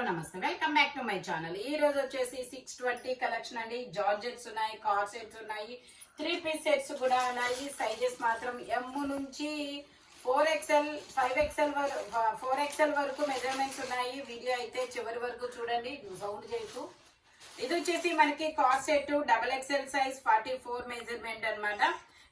నమస్తే welcome back to my channel. ఈ రోజు వచ్చేసి 620 కలెక్షన్ అండి. జార్జెట్స్ ఉన్నాయి, కార్డ్ సెట్స్ ఉన్నాయి, 3 పీస్ సెట్స్ కూడా ఉన్నాయి. సైజెస్ మాత్రం ఎం నుంచి 4XL 5XL వరకు 4XL వరకు మెజర్మెంట్స్ ఉన్నాయి. వీడియో అయితే చివరి వరకు చూడండి, సౌండ్ చేయకు. ఇది వచ్చేసి మనకి card set XXL size 44 measurement అన్నమాట.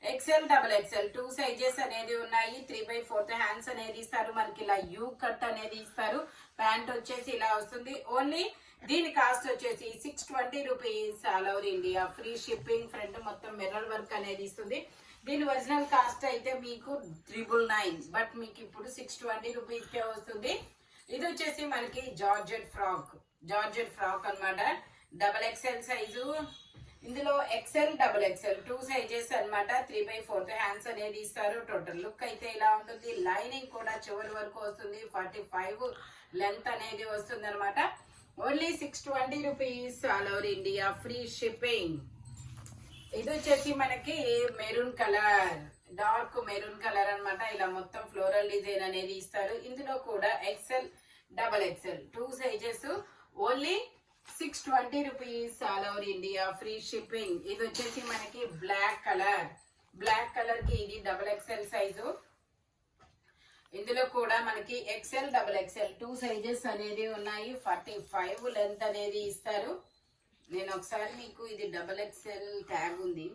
XL XXL 2 సైజెస్ అనేది ఉన్నాయి. 3/4 హ్యాండ్స్ అనేది ఇస్తారు. మనకి ఇలా యూ కట్ అనేది ఇస్తారు. ప్యాంట్ వచ్చేసి ఇలా వస్తుంది. ఓన్లీ దీని కాస్ట్ వచ్చేసి 620 rupees. All over India free shipping. Front మొత్తం మిర్రర్ వర్క్ అనేది ఇస్తుంది. దీని ఒరిజినల్ కాస్ట్ అయితే మీకు 999, బట్ మీకు ఇప్పుడు 620 రూపీస్ కే వస్తుంది. ఇది వచ్చేసి మనకి జార్జెట్ ఫ్రాక్ అన్నమాట. XXL size. ఇందులో XL XXL 2 సైజెస్ అన్నమాట. 3/4 హ్యాండ్స్ అనేది ఇస్తారు. టోటల్ లుక్ అయితే ఇలా ఉంటుంది. లైనింగ్ కూడా చివరి వరకు వస్తుంది. 45 లెంత్ అనేది వస్తుంది అనమాట. Only 620 rupees. All over India free shipping. ఇది వచ్చేసి మనకి maroon colour, dark maroon colour అన్నమాట. ఇలా మొత్తం ఫ్లోరల్ డిజైన్ అనేది ఇస్తారు. ఇందులో కూడా XL XXL 2 sizes. Only 620 rupees. All over India free shipping. ఇది వచ్చేసి మనకి బ్లాక్ కలర్ కి ఇది XXL సైజు. ఇందులో కూడా మనకి XL XXL 2 సైజెస్ అనేది ఉన్నాయి. 45 లెంత్ అనేది ఇస్తారు. నేను ఒకసారి మీకు ఇది XXL ట్యాగ్ ఉంది.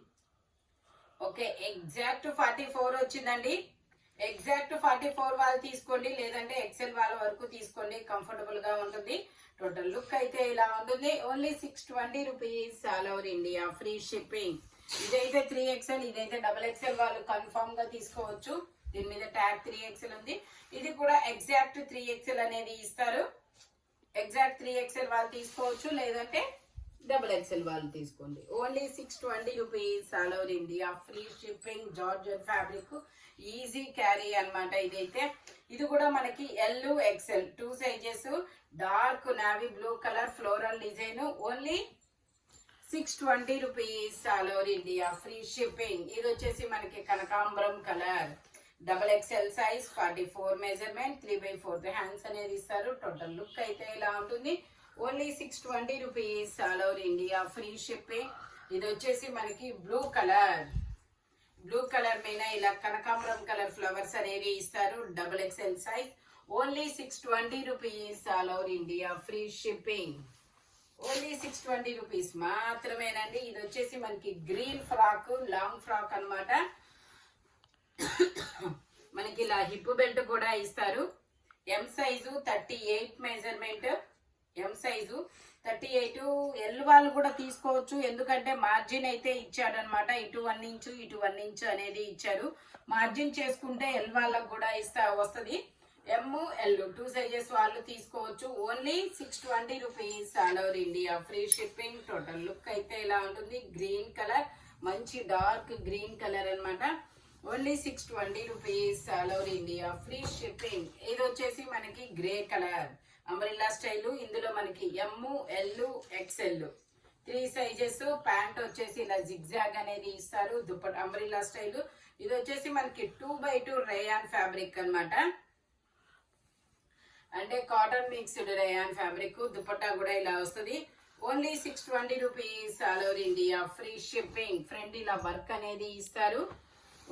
ఓకే, ఎగ్జాక్ట్ 44 వచ్చిందండి. ఎగ్జాక్ట్ 44 వాళ్ళు తీసుకోండి, లేదంటే XL వాళ్ళ వరకు తీసుకోండి, కంఫర్టబుల్ గా ఉంటుంది. టోటల్ లుక్ అయితే ఇలా ఉంటుంది. Only 620 rupees. All over India free shipping. ఇదైతే 3XL, ఇదైతే XXL వాళ్ళు కన్ఫర్మ్ గా తీసుకోవచ్చు. దీని మీద ట్యాగ్ 3XL ఉంది. ఇది కూడా ఎగ్జాక్ట్ 3XL అనేది ఇస్తారు. ఎగ్జాక్ట్ 3XL వాళ్ళు తీసుకోవచ్చు, లేదంటే XXL వాళ్ళు తీసుకోండి. Only 620 rupees. All over India free shipping. Georgette fabric, easy carry అన్నమాట. ఇదైతే ఇది కూడా మనకి L XL 2 sizes. Dark navy blue colour floral design. Only 620 rupees. All over India free shipping. ఇది వచ్చేసి మనకి కనకాంబరం colour, XXL size, 44 measurement, 3/4 hands అనేది ఇస్తారు. టోటల్ లుక్ అయితే ఇలా ఉంటుంది. Only 620 rupees. All over India free shipping. ఇది వచ్చేసి మనకి బ్లూ కలర్ మీద ఇలా కనకాంబరం కలర్ ఫ్లవర్స్ అనేవి ఇస్తారు. XXL size. Only 620 rupees. All over India free shipping. Only 620 rupees మాత్రమేనండి. ఇది వచ్చేసి మనకి గ్రీన్ ఫ్రాక్, లాంగ్ ఫ్రాక్ అన్నమాట. మనకి ఇలా హిప్ బెల్ట్ కూడా ఇస్తారు. ఎం సైజు 38 మెజర్మెంట్. ఎం సైజు 38. ఎల్ వాళ్ళు కూడా తీసుకోవచ్చు, ఎందుకంటే మార్జిన్ అయితే ఇచ్చాడనమాట. ఇటు 1 ఇంచు ఇటు 1 ఇంచు అనేది ఇచ్చారు. మార్జిన్ చేసుకుంటే ఎల్ వాళ్ళకు కూడా వస్తుంది. ఎం ఎల్ 2 సైజెస్ వాళ్ళు తీసుకోవచ్చు. Only 620 rupees. All over India free shipping. Total look అయితే ఇలా ఉంటుంది. గ్రీన్ కలర్, మంచి డార్క్ గ్రీన్ కలర్ అన్నమాట. Only 620 rupees. All over India free shipping. ఇది వచ్చేసి మనకి గ్రే కలర్, అంబ్రెల్లా స్టైల్. ఇందులో మనకి M L XL 3 sizes. Pant వచ్చేసి ఇలా జిగ్జాగ్ అనేది ఇస్తారు. Dupatta umbrella style. ఇది వచ్చేసి మనకి 2/2 రేయాన్ ఫ్యాబ్రిక్ అన్నమాట. అంటే cotton mixed rayon fabric. Dupatta కూడా ఇలా వస్తుంది. Only 620 rupees. All over India free shipping. Front ఇలా వర్క్ అనేది ఇస్తారు.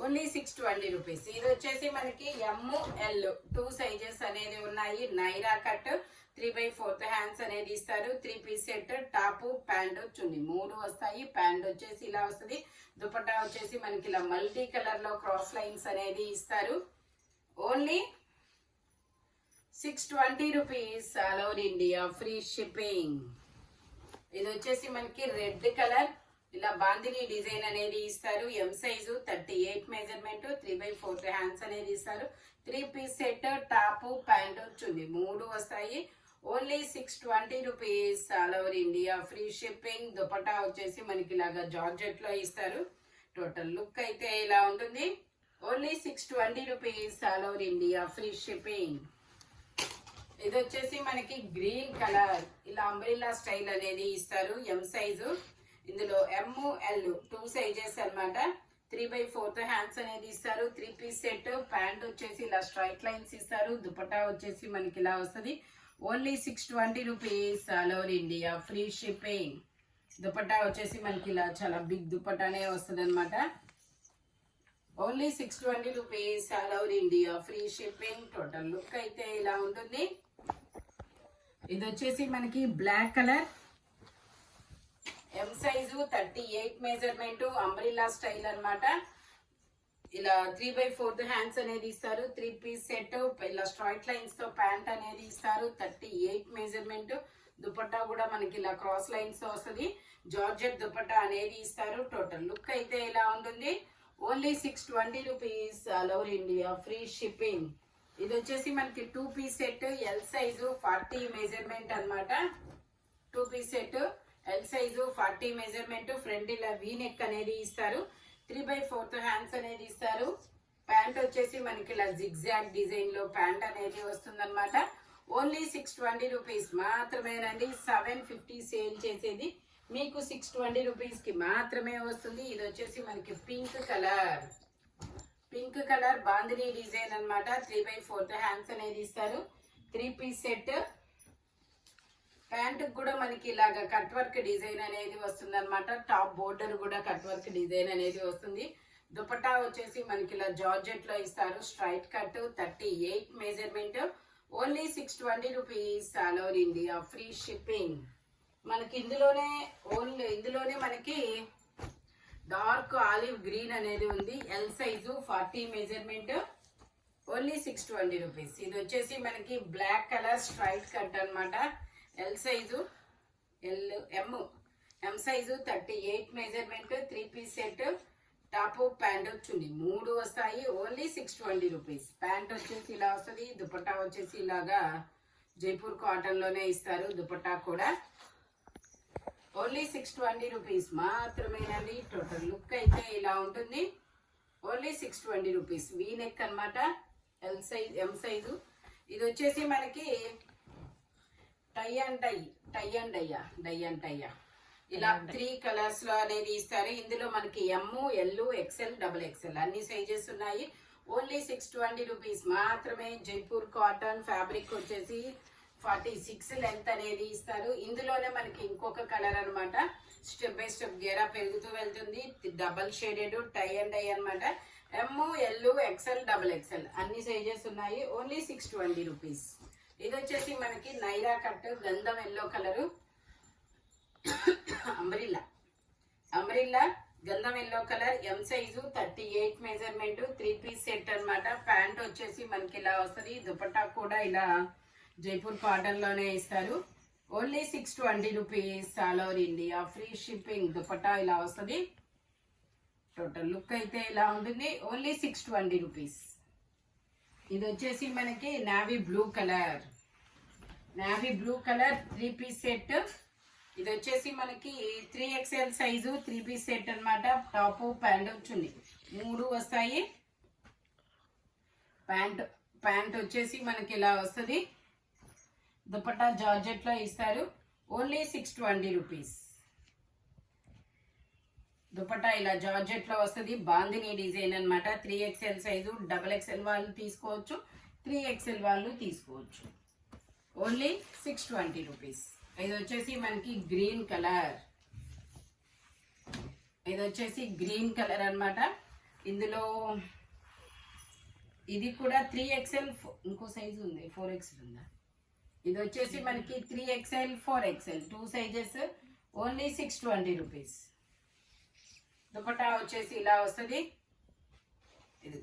Only 620 rupees. ఇది వచ్చేసి మనకి ఎం ఎల్ 2 సైజెస్ అనేది ఉన్నాయి. నైరా కట్, 3/4 హ్యాండ్స్ అనేది ఇస్తారు. 3 పీస్ సెట్. టాప్, ప్యాంట్, చున్నీ 3 వస్తాయి. ప్యాంట్ వచ్చేసి ఇలా వస్తుంది. దుపట్టా వచ్చేసి మనకి ఇలా మల్టీ కలర్ లో క్రాస్ లైన్స్ అనేది ఇస్తారు. Only 620 rupees. All over India free shipping. ఇది వచ్చేసి మనకి రెడ్ కలర్, ఇలా బాందిని డిజైన్ అనేది ఇస్తారు. ఎం సైజు 38 మెజర్మెంట్, 3/4 హ్యాండ్స్ అనేది ఇస్తారు. 3 పీస్ సెట్. టాప్, ప్యాంట్, చున్నీ 3 వస్తాయి. Only 620 rupees. All over India free shipping. Dupatta వచ్చేసి మనకి ఇలాగా జార్జెట్ లో ఇస్తారు. టోటల్ లుక్ అయితే ఇలా ఉంటుంది. Only 620 rupees. All over India free shipping. ఇది వచ్చేసి మనకి గ్రీన్ కలర్, ఇలా అంబ్రెల్లా స్టైల్ అనేది ఇస్తారు. M size. ఇందులో ఎం ఎల్ 2 సైజెస్ అన్నమాట. 3/4 హ్యాండ్స్ అనేది ఇస్తారు. 3 పీస్ సెట్. ప్యాంట్ వచ్చేసి ఇలా స్ట్రైట్ లైన్స్ ఇస్తారు. దుపట్టా వచ్చేసి మనకి ఇలా వస్తుంది. Only 620 rupees all over India, free shipping. Dupatta వచ్చేసి మనకి ఇలా చాలా బిగ్ దుపట్టానే వస్తుంది అనమాట. Only 620 rupees all over India, free shipping. Total look అయితే ఇలా ఉంటుంది. ఇది వచ్చేసి మనకి black colour, M size, 38 measurement, umbrella style అన్నమాట. ఇలా 3/4 హ్యాండ్స్ అనేది ఇస్తారు. 3 పీస్ సెట్, ఇలా స్ట్రైట్ లైన్స్ తో ప్యాంట్ అనేది ఇస్తారు. 38 మెజర్మెంట్. దుపట్టా కూడా మనకి ఇలా క్రాస్ లైన్స్ తో వస్తుంది. జార్జెట్ దుపట్టా అనేది ఇస్తారు. టోటల్ లుక్ అయితే ఇలా ఉంటుంది. Only 620 rupees all over India, free shipping. ఇది వచ్చేసి మనకి 2 piece set, L size, 40 measurement అన్నమాట. 2 piece set, L size, 40 measurement. Front ఇలా వీ నెక్ అనేది ఇస్తారు. 3/4 హ్యాండ్స్ అనేది ఇస్తారు. ప్యాంట్ వచ్చేసి మనకి ఇలా జిగ్జాగ్ డిజైన్ లో ప్యాంట్ అనేది వస్తుంది అనమాట. ఓన్లీ 620 రూపీస్ మాత్రమేనండి. 750 సేల్ చేసేది మీకు 620 రూపీస్ కి మాత్రమే వస్తుంది. ఇది వచ్చేసి మనకి pink colour, pink colour bandhani design అన్నమాట. 3/4 హ్యాండ్స్ అనేది ఇస్తారు. 3 పీస్ సెట్. ప్యాంట్ కూడా మనకి ఇలాగా కట్ వర్క్ డిజైన్ అనేది వస్తుంది అనమాట. టాప్ బోర్డర్ కూడా కట్ వర్క్ డిజైన్ అనేది వస్తుంది. దుపట్టా వచ్చేసి మనకి ఇలా జార్జెట్ లో ఇస్తారు. Straight cut, 38 measurement. Only 620 rupees all over India, free shipping. మనకి ఇందులోనే మనకి డార్క్ ఆలివ్ గ్రీన్ అనేది ఉంది. L size, 40 measurement. Only 620 rupees. ఇది వచ్చేసి మనకి బ్లాక్ కలర్ స్ట్రైట్ కట్ అన్నమాట. L size, M size, 38 measurement. 3 piece set, top pant వచ్చింది, 3 వస్తాయి. Only 620 rupees. ప్యాంట్ వచ్చేసి ఇలా వస్తుంది. దుపట్టా వచ్చేసి ఇలాగా జైపూర్ కాటన్ లోనే ఇస్తారు. దుపట్టా కూడా ఓన్లీ 620 రూపీస్ మాత్రమేనండి. టోటల్ లుక్ అయితే ఇలా ఉంటుంది. Only 620 rupees. వీ నెక్ అనమాట. L size, M size. ఇది వచ్చేసి మనకి టై అండ్ టై ఇలా 3 కలర్స్ లో అనేది ఇస్తారు. ఇందులో మనకి ఎమ్, ఎల్, ఎక్సెల్, XXL అన్ని సైజెస్ ఉన్నాయి. ఓన్లీ 620 రూపీస్ మాత్రమే. జైపూర్ కాటన్ ఫ్యాబ్రిక్ వచ్చేసి 46 లెంత్ అనేది ఇస్తారు. ఇందులోనే మనకి ఇంకొక కలర్ అనమాట. స్టెప్ బై స్టెప్ గేరా పెరుగుతూ వెళ్తుంది. Double shaded tie and dye అనమాట. ఎమ్, ఎల్, ఎక్సెల్, XXL అన్ని సైజెస్ ఉన్నాయి. Only 620 rupees. ఇది వచ్చేసి మనకి నైరా కట్, గంధం ఎల్లో కలరు, అంబ్రిల్లా గంధం yellow colour, M size, 38 measurement. 3 piece set అన్నమాట. ప్యాంట్ వచ్చేసి మనకి ఇలా వస్తుంది. దుపట్టా కూడా ఇలా జైపూర్ కాటన్ లోనే ఇస్తారు. Only 620 rupees all over India, free shipping. Dupatta ఇలా వస్తుంది. టోటల్ లుక్ అయితే ఇలా ఉంటుంది. Only 620 rupees. ఇది వచ్చేసి మనకి navy blue colour, 3 piece set. ఇది వచ్చేసి మనకి 3XL సైజు, 3 పీస్ సెట్ అన్నమాట. టాప్ ప్యాంట్ వచ్చింది, 3 వస్తాయి. ప్యాంట్ వచ్చేసి మనకి ఇలా వస్తుంది. దుపట్టా జార్జెట్ లో ఇస్తారు. Only 620 rupees. దుపట్టా ఇలా జార్జెట్ లో వస్తుంది. బాందిని డిజైన్ అన్నమాట. 3XL సైజు, XXL వాళ్ళు తీసుకోవచ్చు, 3XL వాళ్ళు తీసుకోవచ్చు. Only 620 rupees. ఇది వచ్చేసి మనకి గ్రీన్ కలర్ అన్నమాట. ఇందులో ఇది కూడా 3XL, ఇంకో సైజు ఉంది, 4XL ఉందా. ఇది వచ్చేసి మనకి 3XL, 4XL 2 sizes. Only 620 rupees. Dupatta వచ్చేసి ఇలా వస్తుంది. ఇది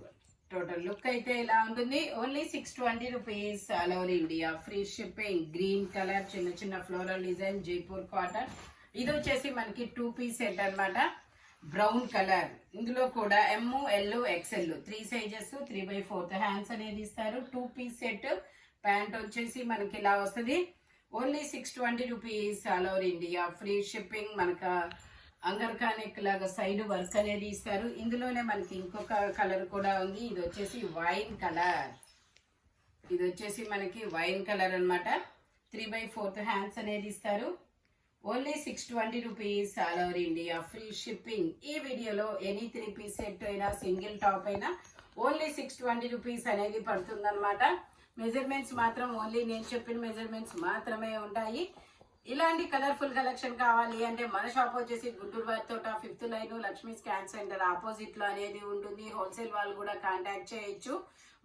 టోటల్ లుక్ అయితే ఇలా ఉంటుంది. Only 620 rupees all over India, free shipping. Green colour, చిన్న చిన్న ఫ్లోరల్ డిజైన్, జైపూర్ కాటన్. ఇది వచ్చేసి మనకి 2 పీస్ సెట్ అన్నమాట. Brown colour. ఇందులో కూడా ఎమ్, ఎల్, ఎక్సెల్ 3 సైజెస్, 3/4 హ్యాండ్స్ అనేది ఇస్తారు. 2 పీస్ సెట్. ప్యాంట్ వచ్చేసి మనకి ఇలా వస్తుంది. Only 620 rupees all over India, free shipping. మనకు అంగర్కా నెక్ లాగా సైడ్ వర్క్ అనేది ఇస్తారు. ఇందులోనే మనకి ఇంకొక కలర్ కూడా ఉంది. ఇది వచ్చేసి వైన్ కలర్ అన్నమాట. 3/4 హ్యాండ్స్ అనేది ఇస్తారు. Only 620 rupees all over India, free shipping. ఈ వీడియోలో ఎనీ 3 పీస్ సెట్ అయినా సింగిల్ టాప్ అయినా ఓన్లీ 620 రూపీస్ అనేది పడుతుంది అనమాట. మెజర్మెంట్స్ మాత్రం ఓన్లీ నేను చెప్పిన మెజర్మెంట్స్ మాత్రమే ఉంటాయి. ఇలాంటి కలర్ఫుల్ కలెక్షన్ కావాలి అంటే మన షాప్ వచ్చేసి గుంటూరు వారి తోట 5th line Lakshmi scan centre opposite లో అనేది ఉంటుంది. హోల్సేల్ వాళ్ళు కూడా కాంటాక్ట్ చేయొచ్చు.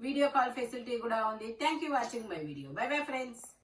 వీడియో కాల్ ఫెసిలిటీ కూడా ఉంది. Thank you watching my video. By bye friends.